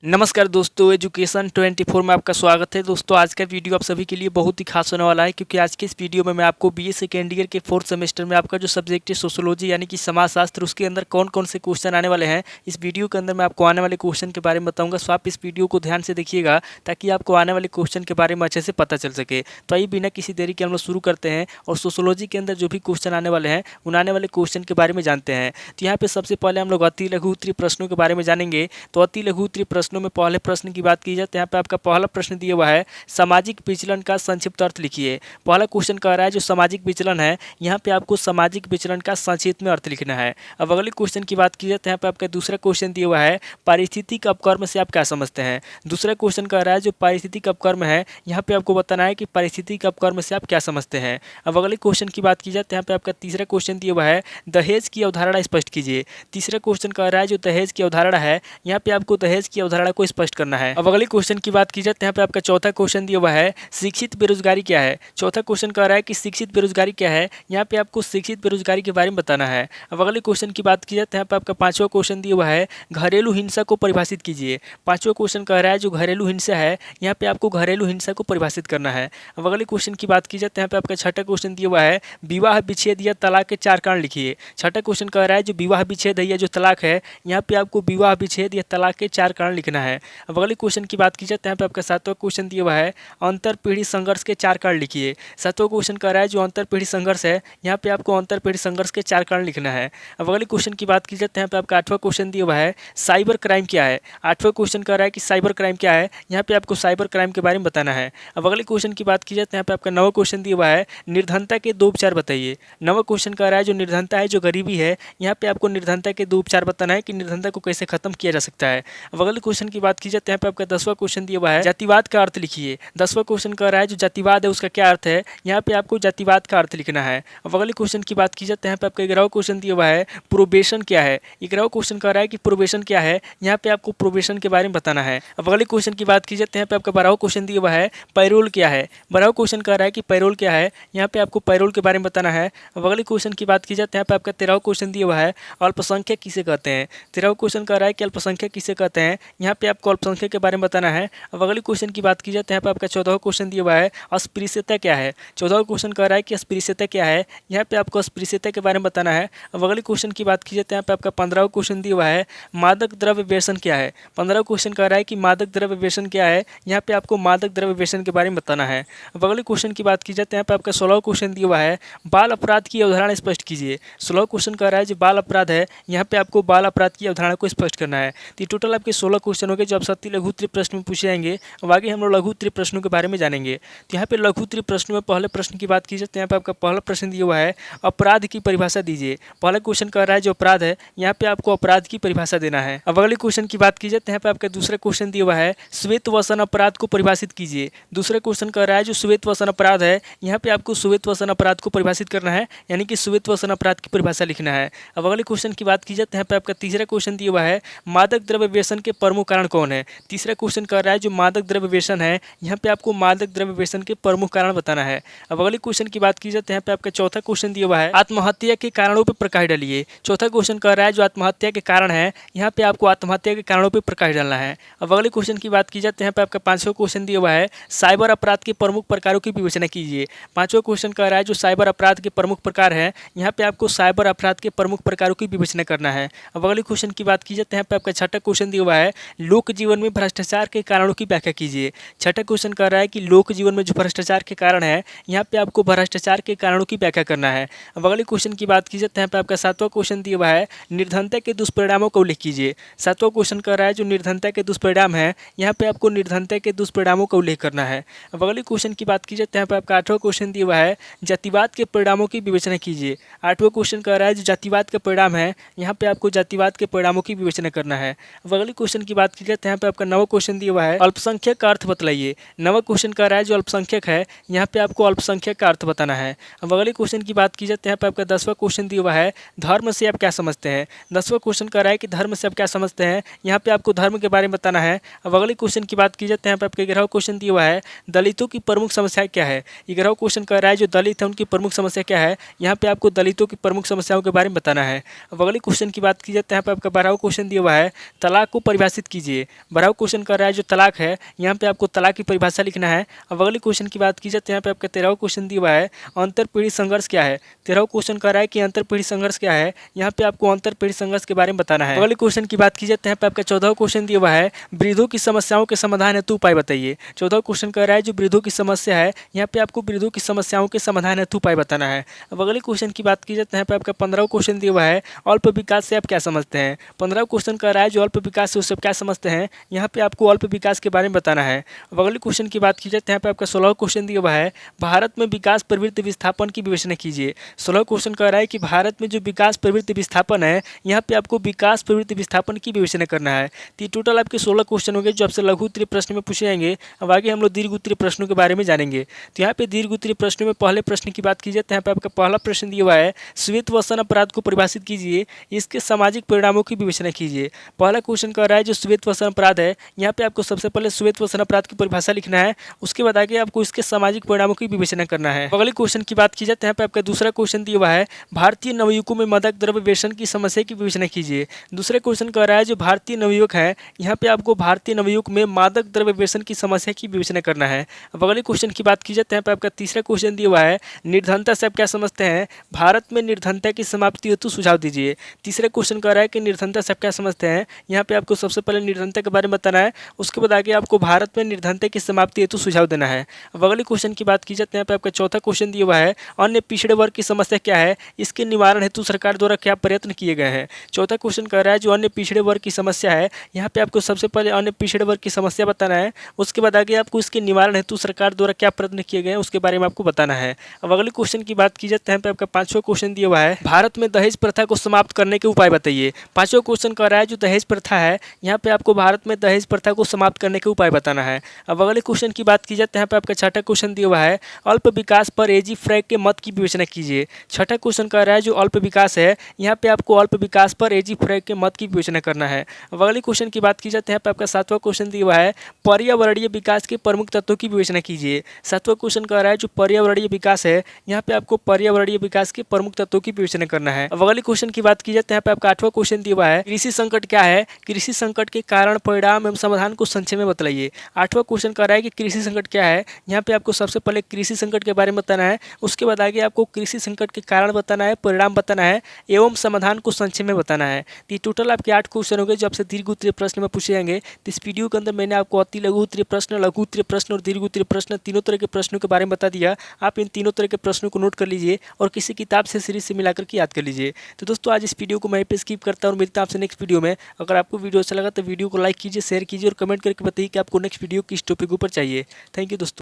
नमस्कार दोस्तों, एजुकेशन 24 में आपका स्वागत है। दोस्तों, आज का वीडियो आप सभी के लिए बहुत ही खास होने वाला है, क्योंकि आज के इस वीडियो में मैं आपको बीए सेकेंड ईयर के 4th सेमेस्टर में आपका जो सब्जेक्ट है सोशियोलॉजी यानी कि समाजशास्त्र, उसके अंदर कौन कौन से क्वेश्चन आने वाले हैं, इस वीडियो के अंदर मैं आपको आने वाले क्वेश्चन के बारे में बताऊंगा। सो आप इस वीडियो को ध्यान से देखिएगा ताकि आपको आने वाले क्वेश्चन के बारे में अच्छे से पता चल सके। तो आइए बिना किसी देरी के हम लोग शुरू करते हैं और सोशियोलॉजी के अंदर जो भी क्वेश्चन आने वाले हैं उन आने वाले क्वेश्चन के बारे में जानते हैं। तो यहाँ पे सबसे पहले हम लोग अति लघु उत्तरीय प्रश्नों के बारे में जानेंगे। तो अति लघु उत्तरीय प्रश्नों में पहले प्रश्न की बात की जाए तो यहाँ पे आपका पहला प्रश्न दिया हुआ है, सामाजिक विचलन का संक्षिप्त अर्थ लिखिए। पहला क्वेश्चन कह रहा है जो सामाजिक विचलन है, यहाँ पे आपको सामाजिक विचलन का संक्षिप्त में अर्थ लिखना है। अब अगले क्वेश्चन की बात की जाए तो यहाँ पे आपका दूसरा क्वेश्चन दिया हुआ है, पारिस्थितिक अपकर्म से आप क्या समझते हैं। दूसरा क्वेश्चन कह रहा है जो पारिस्थितिक अपकर्म है, यहाँ पे आपको बताना है कि पारिस्थितिक अपकर्म से आप क्या समझते हैं। अब अगले क्वेश्चन की बात की जाए तो यहाँ पे आपका तीसरा क्वेश्चन दिया हुआ है, दहेज की अवधारणा स्पष्ट कीजिए। तीसरा क्वेश्चन कह रहा है जो दहेज की अवधारणा है, यहाँ पे आपको दहेज की अवधारणा को स्पष्ट करना है। अब अगले क्वेश्चन की बात की जाए तो यहाँ पे आपका चौथा क्वेश्चन दिया हुआ है, शिक्षित बेरोजगारी क्या है। चौथा क्वेश्चन कह रहा है कि शिक्षित बेरोजगारी क्या है, यहाँ पे आपको शिक्षित बेरोजगारी के बारे में बताना है। अब अगले क्वेश्चन की बात की जाए तो यहाँ पे आपका पांचवा क्वेश्चन दिया हुआ है, घरेलू हिंसा को परिभाषित कीजिए। पांचवा क्वेश्चन कह रहा है जो घरेलू हिंसा है, यहाँ पे आपको घरेलू हिंसा को परिभाषित करना है। अब अगले क्वेश्चन की बात की जाए तो यहाँ पे आपका छठा क्वेश्चन दिया हुआ है, विवाह विच्छेद या तलाक के 4 कारण लिखिए। छठा क्वेश्चन कह रहा है जो विवाह विच्छेद है या जो तलाक है, यहाँ पे आपको विवाह विच्छेद या तलाक के 4 कारण लिखना है। अब अगले क्वेश्चन की बात की जाए तो यहाँ पे आपका सातवां क्वेश्चन दिया हुआ है, अंतर पीढ़ी संघर्ष के 4 कारण लिखिए। सातवां क्वेश्चन कह रहा है जो अंतर पीढ़ी संघर्ष है, यहाँ पे आपको अंतर पीढ़ी संघर्ष के 4 कारण लिखना है। अब अगले क्वेश्चन की बात की जाए तो यहाँ पे आपका आठवां क्वेश्चन दिया हुआ है, साइबर क्राइम क्या है। आठवां क्वेश्चन कह रहा है कि साइबर क्राइम क्या है, यहाँ पे आपको साइबर क्राइम के बारे में बताना है। अब अगले क्वेश्चन की बात की जाए तो यहाँ पे आपका नवा क्वेश्चन दिया हुआ है, निर्धनता के 2 उपचार बताइए। नवा क्वेश्चन कह रहा है जो निर्धनता है, जो गरीबी है, यहाँ पे आपको निर्धनता के 2 उपचार बताना है कि निर्धनता को कैसे खत्म किया जा सकता है। अब अगले क्वेश्चन की बात की जाए तो यहाँ पे आपका 10वां क्वेश्चन दिया हुआ है, जातिवाद का अर्थ लिखिए। 10वां क्वेश्चन कह रहा है जो जातिवाद है उसका क्या अर्थ है, यहाँ पे आपको जातिवाद का अर्थ लिखना है। अब अगले क्वेश्चन की बात की जाए तो यहाँ पे आपका 11वां क्वेश्चन दिया हुआ है, प्रोबेशन क्या है। 11वां क्वेश्चन कह रहा है कि प्रोबेशन क्या है, यहाँ पे आपको प्रोबेशन के बारे में बताना है। अब अगले क्वेश्चन की बात की जाए तो यहाँ पे आपका 12वां क्वेश्चन दिया हुआ है, पैरोल क्या है। 12वां क्वेश्चन कह रहा है कि पैरोल क्या है, यहाँ पे आपको पैरोल के बारे में बताना है। अब अगले क्वेश्चन की बात की जाए तो यहाँ पे आपका 13वां क्वेश्चन दिया हुआ है, अल्पसंख्यक किसे कहते हैं। 13वां क्वेश्चन कह रहा है कि अल्पसंख्यक किसे कहते हैं, यहाँ पे आपको अल्पसंख्यक के बारे में बताना है। अब अगले क्वेश्चन की बात की जाए तो यहाँ पे आपका 14वां क्वेश्चन दिया हुआ है, अस्पृश्यता क्या है। 14वां क्वेश्चन कह रहा है कि अस्पृश्यता क्या है, यहाँ पे आपको अस्पृश्यता के बारे में बताना है। अब अगले क्वेश्चन की बात की जाए तो यहाँ पे आपका 15वां क्वेश्चन दिया हुआ है, मादक द्रव्य व्यसन क्या है। 15वां क्वेश्चन कह रहा है कि मादक द्रव्य व्यसन क्या है, यहाँ पे आपको मादक द्रव्य व्यसन के बारे में बताना है। अब अगले क्वेश्चन की बात की जाए तो यहाँ पे आपका 16वां क्वेश्चन दिया हुआ है, बाल अपराध की अवधारणा स्पष्ट कीजिए। 16वां क्वेश्चन कह रहा है जो बाल अपराध है, यहाँ पे आपको बाल अपराध की अवधारणा को स्पष्ट करना है। तो टोटल आपके 16 क्वेश्चन हो गए जो आप सत्य लघु उत्तरीय प्रश्न में पूछे जाएंगे। अब आगे हम लोग लघु उत्तरीय प्रश्नों के बारे में जानेंगे। तो यहाँ पे लघु उत्तरीय प्रश्नों में पहले प्रश्न की बात की जाए तो यहाँ पे आपका पहला प्रश्न दिया हुआ है, अपराध की परिभाषा दीजिए। पहला क्वेश्चन कह रहा है जो अपराध है, यहाँ पे आपको अपराध की परिभाषा देना है। अब अगले क्वेश्चन की बात की जाए तो यहाँ पे आपका दूसरा क्वेश्चन दिया हुआ है, श्वेत वसन अपराध को परिभाषित कीजिए। दूसरा क्वेश्चन कह रहा है जो श्वेत वसन अपराध है, यहाँ पे आपको श्वेत वसन अपराध को परिभाषित करना है, यानी कि श्वेत वसन अपराध की परिभाषा लिखना है। अब अगले क्वेश्चन की बात की जाए तो यहाँ पे आपका तीसरा क्वेश्चन दिया हुआ है, मादक द्रव्य व्यसन के प्रमुख कारण कौन है। तीसरा क्वेश्चन कह रहा है जो मादक द्रव्य व्यसन है, यहाँ पे आपको मादक द्रव्य व्यसन के प्रमुख कारण बताना है। अब अगले क्वेश्चन की बात की जाए तो यहाँ पे आपका चौथा क्वेश्चन दिया हुआ है, आत्महत्या के कारणों पर प्रकाश डालिए। चौथा क्वेश्चन कह रहा है जो आत्महत्या के कारण है, यहाँ पे आपको आत्महत्या के कारणों पर प्रकाश डालना है। अब अगले क्वेश्चन की बात की जाए तो यहाँ पे आपका 5वां क्वेश्चन दिया हुआ है, साइबर अपराध के प्रमुख प्रकारों की विवेचना कीजिए। 5वां क्वेश्चन कह रहा है जो साइबर अपराध के प्रमुख प्रकार है, यहाँ पे आपको साइबर अपराध के प्रमुख प्रकारों की विवेचना करना है। अब अगले क्वेश्चन की बात की जाए तो यहाँ पे आपका छठा क्वेश्चन दिया हुआ है, लोक जीवन में भ्रष्टाचार के कारणों की व्याख्या कीजिए। छठा क्वेश्चन कह रहा है कि लोक जीवन में जो भ्रष्टाचार के कारण है, यहाँ पे आपको भ्रष्टाचार के कारणों की व्याख्या करना है। अब अगले क्वेश्चन की बात की जाए तो यहाँ पे आपका 7वां क्वेश्चन दिया हुआ है, निर्धनता के दुष्परिणामों का उल्लेख कीजिए। 7वां क्वेश्चन कह रहा है जो निर्धनता के दुष्परिणाम है, यहाँ पे आपको निर्धनता के दुष्परिणामों का उल्लेख करना है। अब अगले क्वेश्चन की बात की जाए तो यहाँ पे आपका 8वां क्वेश्चन दिया हुआ है, जातिवाद के परिणामों की विवेचना कीजिए। 8वां क्वेश्चन कह रहा है जो जातिवाद का परिणाम है, यहाँ पे आपको जातिवाद के परिणामों की विवेचना करना है। अब अगले क्वेश्चन की बात की जाए तो यहाँ पे आपका 9वां क्वेश्चन दिया हुआ है, अल्पसंख्यक का अर्थ बतलाइए। 9वां क्वेश्चन कह रहा है जो अल्पसंख्यक है, यहाँ पे आपको अल्पसंख्यक का अर्थ बताना है। अब अगले क्वेश्चन की बात की जाए तो यहाँ पे आपका 10वां क्वेश्चन दिया हुआ है, धर्म से आप क्या समझते हैं। 10वां क्वेश्चन कह रहा है कि धर्म से आप क्या समझते हैं, यहाँ पे आपको धर्म के बारे में बताना है। अब अगले क्वेश्चन की बात की जाए तो यहाँ पे आपका 11वां क्वेश्चन दिया हुआ है, दलितों की प्रमुख समस्या क्या है। 11वां क्वेश्चन कह रहा है जो दलित है उनकी प्रमुख समस्या क्या है, यहाँ पे आपको दलितों की प्रमुख समस्याओं के बारे में बताना है। अब अगले क्वेश्चन की बात की जाए तो यहाँ पे आपका 12वां क्वेश्चन दिया हुआ है, तलाक को परिभाषित कीजिए। 12वां क्वेश्चन कर रहा है जो तलाक है, यहाँ पे आपको तलाक की परिभाषा लिखना है। अब अगले क्वेश्चन की बात की जाए तो यहाँ पे आपका 13वां क्वेश्चन दिया हुआ है अंतर पीढ़ी संघर्ष क्या है। 13वां क्वेश्चन कर रहा है कि अंतर पीढ़ी संघर्ष क्या है, यहाँ पे आपको अंतर पीढ़ी संघर्ष के बारे में बताना है। अगले क्वेश्चन की बात की जाए तो यहाँ पे आपका 14वां क्वेश्चन दिया हुआ है वृद्धों की समस्याओं के समाधान हेतु उपाय बताइए। 14वां क्वेश्चन कर रहा है जो वृद्धों की समस्या है, यहाँ पे आपको वृद्धों की समस्याओं के समाधान हेतु उपाय बताना है। अब अगले क्वेश्चन की बात की जाए तो यहाँ पे आपका 15वां क्वेश्चन दिया हुआ है अल्प विकास से आप क्या समझते हैं। 15वां क्वेश्चन कर रहा है जो अल्प विकास से उससे आप क्या समझते हैं, यहाँ पे आपको अल्प विकास के बारे में बताना है। अब अगले क्वेश्चन की बात की जाए तो यहाँ पे आपका 16वां क्वेश्चन दिया हुआ है भारत में विकास प्रवृत्ति विस्थापन की विवेचना कीजिए। 16वां क्वेश्चन कह रहा है कि भारत में जो विकास प्रवृत्ति विस्थापन है, यहाँ पे आपको विकास प्रवृत्ति विस्थापन की विवेचना करना है। तो टोटल आपके 16 क्वेश्चन होंगे जो आपसे लघु उत्तरीय प्रश्न में पूछे जाएंगे। अब आगे हम लोग दीर्घ उत्तरीय प्रश्नों के बारे में जानेंगे। तो यहाँ पे दीर्घ उत्तरीय प्रश्नों में पहले प्रश्न की बात की जाए तो यहाँ पे आपका पहला प्रश्न दिया हुआ है श्वेत वसन अपराध को परिभाषित कीजिए, इसके सामाजिक परिणामों की विवेचना कीजिए। पहला क्वेश्चन कह रहा है जो श्वेत वसन अपराध है, यहाँ पे आपको सबसे पहले श्वेत वसन अपराध की परिभाषा लिखना है, उसके बाद आगे आपको इसके सामाजिक परिणामों की विवेचना करना है। अगले क्वेश्चन की बात की जाए तो यहाँ पे आपका दूसरा क्वेश्चन दिया हुआ है भारतीय नवयुवकों में मादक द्रव्य व्यसन की समस्या की विवेचना कीजिए। दूसरे क्वेश्चन कह रहा है जो भारतीय नवयुवक है, यहाँ पे आपको भारतीय नवयुवक में मादक द्रव्य व्यसन की समस्या की विवेचना करना है। अब अगले क्वेश्चन की बात की जाए तो यहाँ पे आपका तीसरा क्वेश्चन दिया हुआ है निर्धनता से आप क्या समझते हैं, भारत में निर्धनता की समाप्ति हेतु सुझाव दीजिए। तीसरा क्वेश्चन कह रहा है कि निर्धनता से आप क्या समझते हैं, यहाँ पे आपको सबसे पहले निर्धनता के बारे में बताना है, उसके बाद आगे आपको भारत में निर्धनता की समाप्ति हेतु सुझाव देना है। अब अगले क्वेश्चन की बात की जाए तो यहाँ पे आपका चौथा क्वेश्चन दिया हुआ है अन्य पिछड़े वर्ग की समस्या क्या है, इसके निवारण हेतु सरकार द्वारा क्या प्रयत्न किए गए हैं। चौथा क्वेश्चन कह रहा है जो अन्य पिछड़े वर्ग की समस्या है, यहाँ पे आपको सबसे पहले अन्य पिछड़े वर्ग की समस्या बताना है, उसके बाद आगे आपको इसके निवारण हेतु सरकार द्वारा क्या प्रयत्न किए गए हैं उसके बारे में आपको बताना है। अब अगले क्वेश्चन की बात की जाए तो यहाँ पे आपका पांचवा क्वेश्चन दिया हुआ है भारत में दहेज प्रथा को समाप्त करने के उपाय बताइए। पांचवा क्वेश्चन कह रहा है जो दहेज प्रथा है, यहाँ पे आपको भारत में दहेज प्रथा को समाप्त करने के उपाय बताना है। अब अगले क्वेश्चन की बात की जाए तो यहाँ पे आपका छठा क्वेश्चन दिया हुआ है अल्प विकास पर एजी फ्रैग के मत की विवेचना कीजिए। छठा क्वेश्चन कह रहा है जो अल्प विकास है, यहाँ पे आपको अल्प विकास पर एजी फ्रैग के मत की विवेचना करना है। अब अगले क्वेश्चन की बात की जाए तो यहाँ पे आपका सातवां क्वेश्चन दिया हुआ है पर्यावरणीय विकास के प्रमुख तत्वों की विवेचना कीजिए। सातवां क्वेश्चन कह रहा है जो पर्यावरणीय विकास है, यहाँ पे आपको पर्यावरणीय विकास के प्रमुख तत्वों की विवेचना करना है। अब अगले क्वेश्चन की बात की जाए तो यहाँ पे आपका आठवां क्वेश्चन दिया हुआ है कृषि संकट क्या है, कृषि संकट के कारण परिणाम एवं समाधान को संक्षेप में बतलाइए। आठवां क्वेश्चन कह रहा है कि कृषि संकट क्या है, यहाँ पे आपको सबसे पहले कृषि संकट के बारे में बताना है, उसके बाद आगे आपको कृषि संकट के कारण बताना है, परिणाम बताना है एवं समाधान को संक्षेप में बताना है। तो टोटल आपके 8 क्वेश्चन हो गए जो आपसे दीर्घ उत्तरीय प्रश्न में पूछे जाएंगे। तो इस वीडियो के अंदर मैंने आपको अति लघु उत्तरीय प्रश्न, लघु उत्तरीय प्रश्न और दीर्घ उत्तरीय प्रश्न तीनों तरह के प्रश्नों के बारे में बता दिया। आप इन तीनों तरह के प्रश्नों को नोट कर लीजिए और किसी किताब से सीरीज से मिलाकर के याद कर लीजिए। तो दोस्तों आज इस वीडियो को मैं पे स्किप करता हूँ और मिलता हूँ आपसे नेक्स्ट वीडियो में। अगर आपको वीडियो अच्छा लगा तो वीडियो को लाइक कीजिए, शेयर कीजिए और कमेंट करके बताइए कि आपको नेक्स्ट वीडियो किस टॉपिक ऊपर चाहिए। थैंक यू दोस्तों।